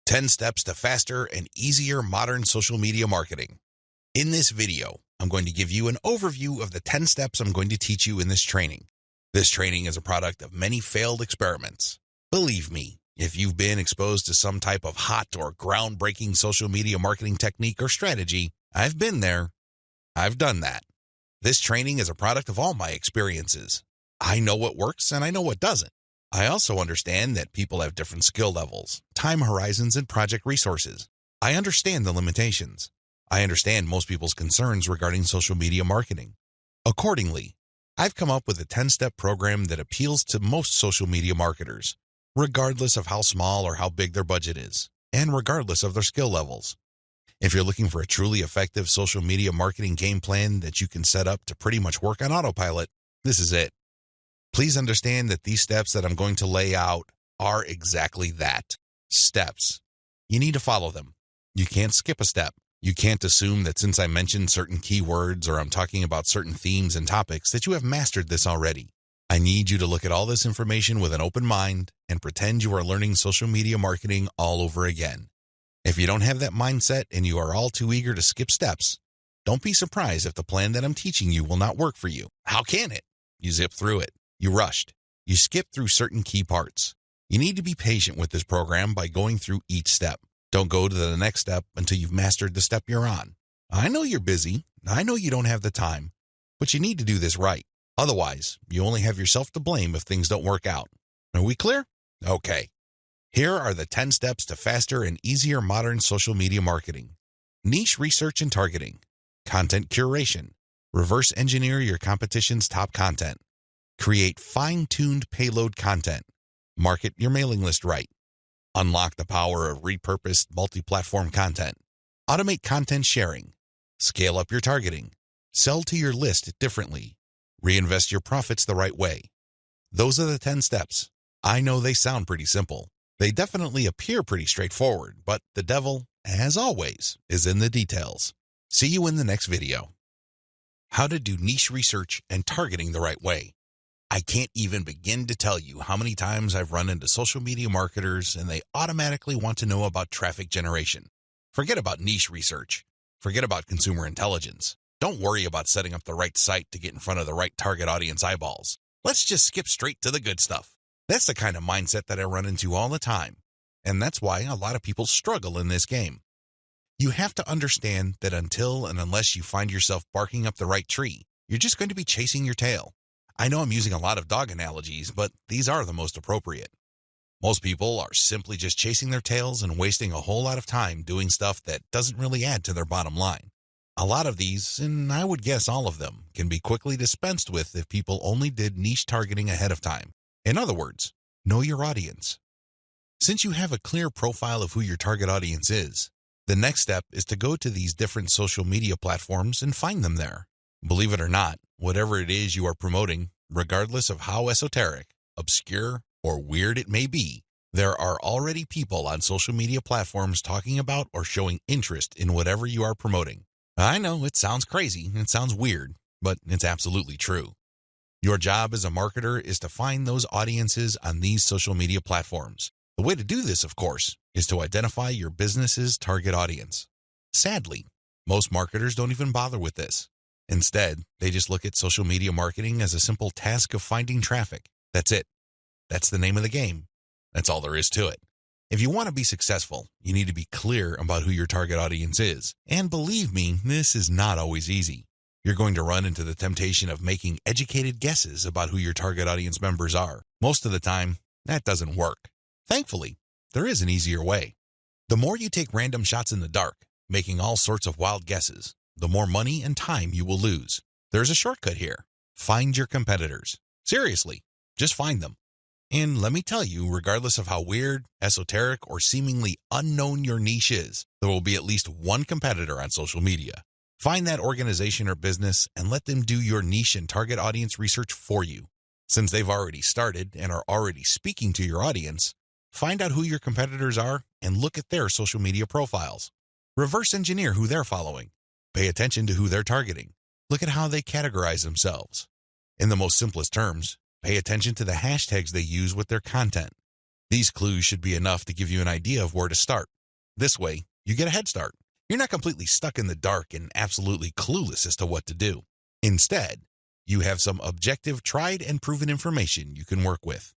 10 Steps to Faster and Easier Modern Social Media Marketing. In this video, I'm going to give you an overview of the 10 steps I'm going to teach you in this training. This training is a product of many failed experiments. Believe me, if you've been exposed to some type of hot or groundbreaking social media marketing technique or strategy, I've been there. I've done that. This training is a product of all my experiences. I know what works and I know what doesn't. I also understand that people have different skill levels, time horizons, and project resources. I understand the limitations. I understand most people's concerns regarding social media marketing. Accordingly, I've come up with a 10-step program that appeals to most social media marketers, regardless of how small or how big their budget is, and regardless of their skill levels. If you're looking for a truly effective social media marketing game plan that you can set up to pretty much work on autopilot, this is it. Please understand that these steps that I'm going to lay out are exactly that, steps. You need to follow them. You can't skip a step. You can't assume that since I mentioned certain keywords or I'm talking about certain themes and topics that you have mastered this already. I need you to look at all this information with an open mind and pretend you are learning social media marketing all over again. If you don't have that mindset and you are all too eager to skip steps, don't be surprised if the plan that I'm teaching you will not work for you. How can it? You zip through it. You rushed. You skipped through certain key parts. You need to be patient with this program by going through each step. Don't go to the next step until you've mastered the step you're on. I know you're busy. I know you don't have the time, but you need to do this right. Otherwise, you only have yourself to blame if things don't work out. Are we clear? Okay. Here are the 10 steps to faster and easier modern social media marketing. Niche research and targeting. Content curation. Reverse engineer your competition's top content. Create fine-tuned payload content. Market your mailing list right. Unlock the power of repurposed multi-platform content. Automate content sharing. Scale up your targeting. Sell to your list differently. Reinvest your profits the right way. Those are the 10 steps. I know they sound pretty simple. They definitely appear pretty straightforward, but the devil, as always, is in the details. See you in the next video. How to do niche research and targeting the right way. I can't even begin to tell you how many times I've run into social media marketers and they automatically want to know about traffic generation. Forget about niche research. Forget about consumer intelligence. Don't worry about setting up the right site to get in front of the right target audience eyeballs. Let's just skip straight to the good stuff. That's the kind of mindset that I run into all the time. And that's why a lot of people struggle in this game. You have to understand that until and unless you find yourself barking up the right tree, you're just going to be chasing your tail. I know I'm using a lot of dog analogies, but these are the most appropriate. Most people are simply just chasing their tails and wasting a whole lot of time doing stuff that doesn't really add to their bottom line. A lot of these, and I would guess all of them, can be quickly dispensed with if people only did niche targeting ahead of time. In other words, know your audience. Since you have a clear profile of who your target audience is, the next step is to go to these different social media platforms and find them there. Believe it or not, whatever it is you are promoting, regardless of how esoteric, obscure, or weird it may be, there are already people on social media platforms talking about or showing interest in whatever you are promoting. I know it sounds crazy, it sounds weird, but it's absolutely true. Your job as a marketer is to find those audiences on these social media platforms. The way to do this, of course, is to identify your business's target audience. Sadly, most marketers don't even bother with this. Instead, they just look at social media marketing as a simple task of finding traffic. That's it. That's the name of the game. That's all there is to it. If you want to be successful, you need to be clear about who your target audience is. And believe me, this is not always easy. You're going to run into the temptation of making educated guesses about who your target audience members are. Most of the time, that doesn't work. Thankfully, there is an easier way. The more you take random shots in the dark, making all sorts of wild guesses, the more money and time you will lose. There's a shortcut here. Find your competitors. Seriously, just find them. And let me tell you, regardless of how weird, esoteric, or seemingly unknown your niche is, there will be at least one competitor on social media. Find that organization or business and let them do your niche and target audience research for you. Since they've already started and are already speaking to your audience, find out who your competitors are and look at their social media profiles. Reverse engineer who they're following. Pay attention to who they're targeting. Look at how they categorize themselves. In the most simplest terms, pay attention to the hashtags they use with their content. These clues should be enough to give you an idea of where to start. This way, you get a head start. You're not completely stuck in the dark and absolutely clueless as to what to do. Instead, you have some objective, tried and proven information you can work with.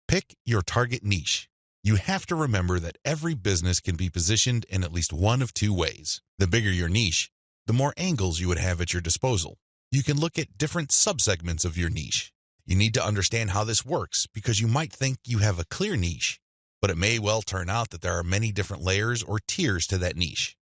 Pick your target niche. You have to remember that every business can be positioned in at least one of two ways. The bigger your niche, the more angles you would have at your disposal. You can look at different subsegments of your niche. You need to understand how this works because you might think you have a clear niche, but it may well turn out that there are many different layers or tiers to that niche.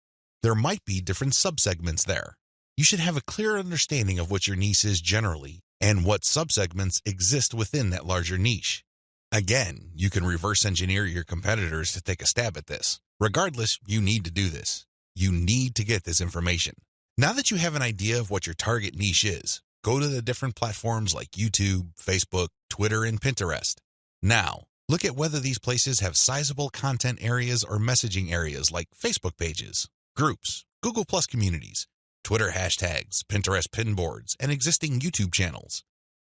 There might be different subsegments there. You should have a clear understanding of what your niche is generally and what subsegments exist within that larger niche. Again, you can reverse engineer your competitors to take a stab at this. Regardless, you need to do this. You need to get this information. Now that you have an idea of what your target niche is, go to the different platforms like YouTube, Facebook, Twitter, and Pinterest. Now, look at whether these places have sizable content areas or messaging areas like Facebook pages, groups, Google Plus communities, Twitter hashtags, Pinterest pinboards, and existing YouTube channels.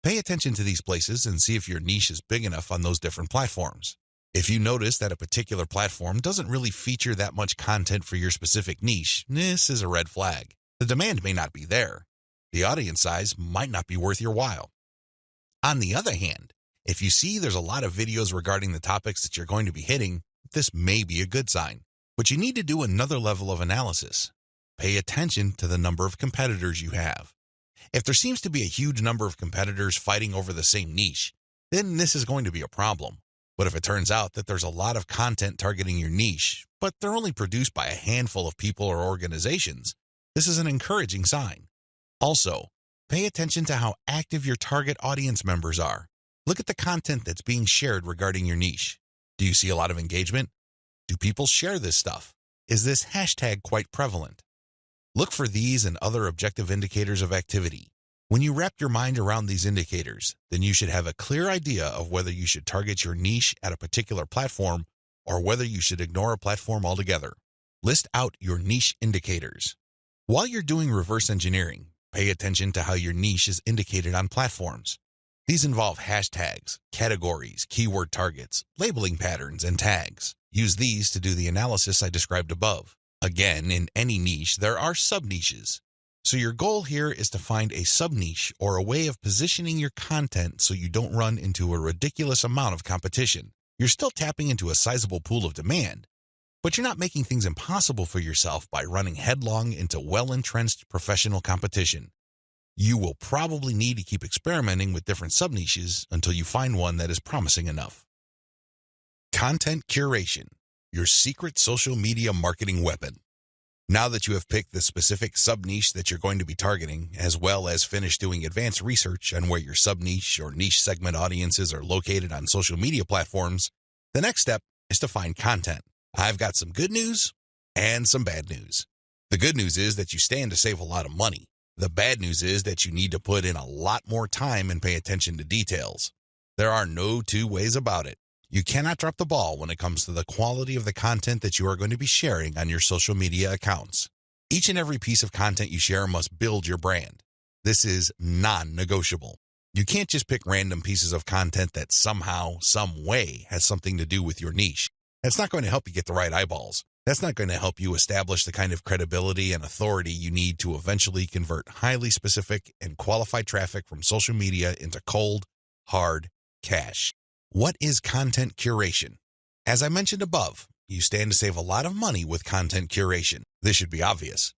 Pay attention to these places and see if your niche is big enough on those different platforms. If you notice that a particular platform doesn't really feature that much content for your specific niche, this is a red flag. The demand may not be there. The audience size might not be worth your while. On the other hand, if you see there's a lot of videos regarding the topics that you're going to be hitting, this may be a good sign. But you need to do another level of analysis. Pay attention to the number of competitors you have. If there seems to be a huge number of competitors fighting over the same niche, then this is going to be a problem. But if it turns out that there's a lot of content targeting your niche, but they're only produced by a handful of people or organizations, this is an encouraging sign. Also, pay attention to how active your target audience members are. Look at the content that's being shared regarding your niche. Do you see a lot of engagement? Do people share this stuff? Is this hashtag quite prevalent? Look for these and other objective indicators of activity. When you wrap your mind around these indicators, then you should have a clear idea of whether you should target your niche at a particular platform or whether you should ignore a platform altogether. List out your niche indicators. While you're doing reverse engineering, pay attention to how your niche is indicated on platforms. These involve hashtags, categories, keyword targets, labeling patterns, and tags. Use these to do the analysis I described above. Again, in any niche, there are sub-niches. So your goal here is to find a sub-niche or a way of positioning your content so you don't run into a ridiculous amount of competition. You're still tapping into a sizable pool of demand, but you're not making things impossible for yourself by running headlong into well-entrenched professional competition. You will probably need to keep experimenting with different sub-niches until you find one that is promising enough. Content curation, your secret social media marketing weapon. Now that you have picked the specific sub-niche that you're going to be targeting, as well as finished doing advanced research on where your sub-niche or niche segment audiences are located on social media platforms, the next step is to find content. I've got some good news and some bad news. The good news is that you stand to save a lot of money. The bad news is that you need to put in a lot more time and pay attention to details. There are no two ways about it. You cannot drop the ball when it comes to the quality of the content that you are going to be sharing on your social media accounts. Each and every piece of content you share must build your brand. This is non-negotiable. You can't just pick random pieces of content that somehow, some way has something to do with your niche. That's not going to help you get the right eyeballs. That's not going to help you establish the kind of credibility and authority you need to eventually convert highly specific and qualified traffic from social media into cold, hard cash. What is content curation? As I mentioned above, you stand to save a lot of money with content curation. This should be obvious.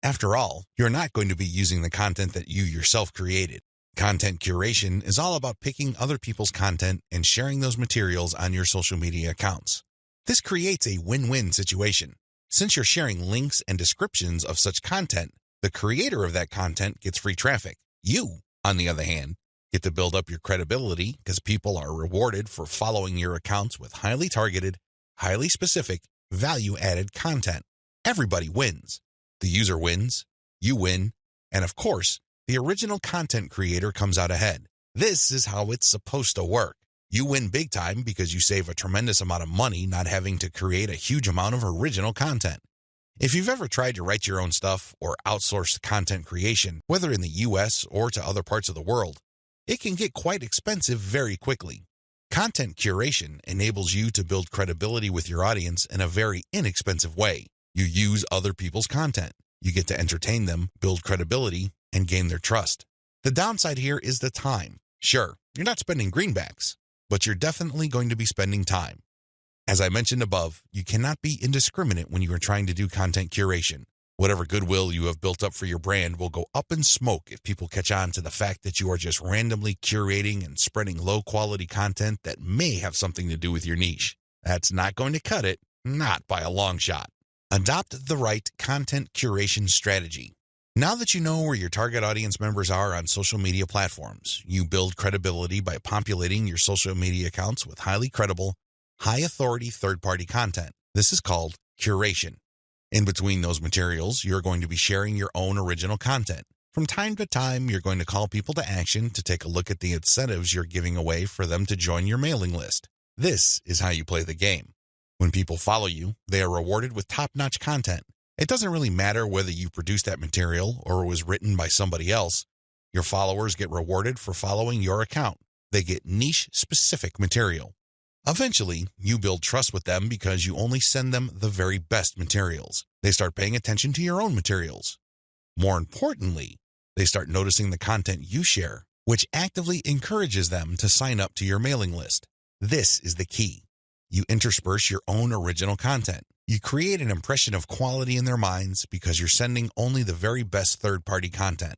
After all, you're not going to be using the content that you yourself created. Content curation is all about picking other people's content and sharing those materials on your social media accounts. This creates a win-win situation. Since you're sharing links and descriptions of such content, the creator of that content gets free traffic. You, on the other hand, get to build up your credibility because people are rewarded for following your accounts with highly targeted, highly specific, value-added content. Everybody wins. The user wins, you win, and of course, the original content creator comes out ahead. This is how it's supposed to work. You win big time because you save a tremendous amount of money not having to create a huge amount of original content. If you've ever tried to write your own stuff or outsourced content creation, whether in the US or to other parts of the world, it can get quite expensive very quickly. Content curation enables you to build credibility with your audience in a very inexpensive way. You use other people's content. You get to entertain them, build credibility, and gain their trust. The downside here is the time. Sure, you're not spending greenbacks, but you're definitely going to be spending time. As I mentioned above, you cannot be indiscriminate when you are trying to do content curation. Whatever goodwill you have built up for your brand will go up in smoke if people catch on to the fact that you are just randomly curating and spreading low-quality content that may have something to do with your niche. That's not going to cut it, not by a long shot. Adopt the right content curation strategy. Now that you know where your target audience members are on social media platforms, you build credibility by populating your social media accounts with highly credible, high-authority third-party content. This is called curation. In between those materials, you're going to be sharing your own original content. From time to time, you're going to call people to action to take a look at the incentives you're giving away for them to join your mailing list. This is how you play the game. When people follow you, they are rewarded with top-notch content. It doesn't really matter whether you produced that material or it was written by somebody else. Your followers get rewarded for following your account. They get niche-specific material. Eventually, you build trust with them because you only send them the very best materials. They start paying attention to your own materials. More importantly, they start noticing the content you share, which actively encourages them to sign up to your mailing list. This is the key. You intersperse your own original content. You create an impression of quality in their minds because you're sending only the very best third-party content.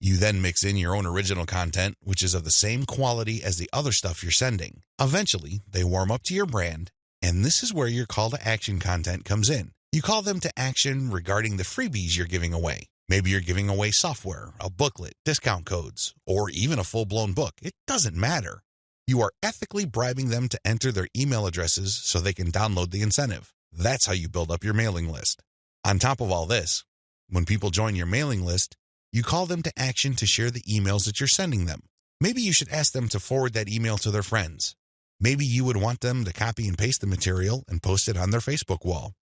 You then mix in your own original content, which is of the same quality as the other stuff you're sending. Eventually, they warm up to your brand, and this is where your call to action content comes in. You call them to action regarding the freebies you're giving away. Maybe you're giving away software, a booklet, discount codes, or even a full-blown book. It doesn't matter. You are ethically bribing them to enter their email addresses so they can download the incentive. That's how you build up your mailing list. On top of all this, when people join your mailing list, you call them to action to share the emails that you're sending them. Maybe you should ask them to forward that email to their friends. Maybe you would want them to copy and paste the material and post it on their Facebook wall.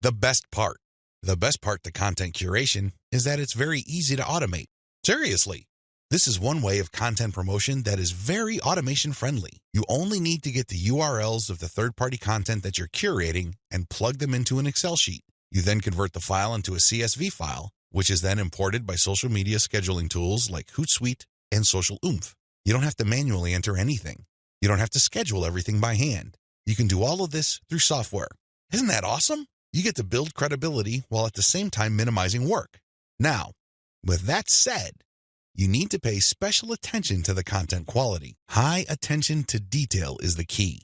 The best part to content curation is that it's very easy to automate. Seriously, this is one way of content promotion that is very automation friendly. You only need to get the URLs of the third-party content that you're curating and plug them into an Excel sheet. You then convert the file into a CSV file, which is then imported by social media scheduling tools like Hootsuite and Social Oomph. You don't have to manually enter anything. You don't have to schedule everything by hand. You can do all of this through software. Isn't that awesome? You get to build credibility while at the same time minimizing work. Now, with that said, you need to pay special attention to the content quality. High attention to detail is the key.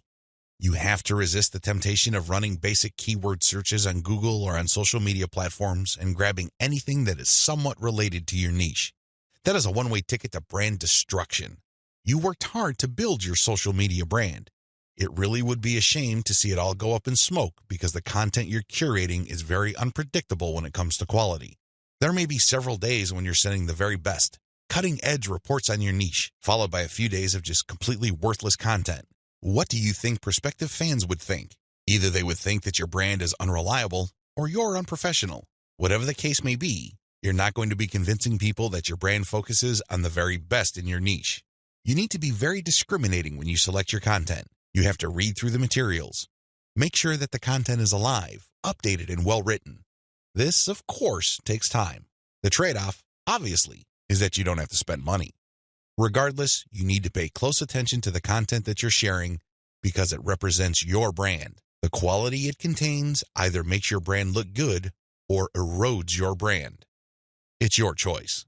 You have to resist the temptation of running basic keyword searches on Google or on social media platforms and grabbing anything that is somewhat related to your niche. That is a one-way ticket to brand destruction. You worked hard to build your social media brand. It really would be a shame to see it all go up in smoke because the content you're curating is very unpredictable when it comes to quality. There may be several days when you're sending the very best, cutting-edge reports on your niche, followed by a few days of just completely worthless content. What do you think prospective fans would think? Either they would think that your brand is unreliable or you're unprofessional. Whatever the case may be, you're not going to be convincing people that your brand focuses on the very best in your niche. You need to be very discriminating when you select your content. You have to read through the materials. Make sure that the content is alive, updated, and well-written. This, of course, takes time. The trade-off, obviously, is that you don't have to spend money. Regardless, you need to pay close attention to the content that you're sharing because it represents your brand. The quality it contains either makes your brand look good or erodes your brand. It's your choice.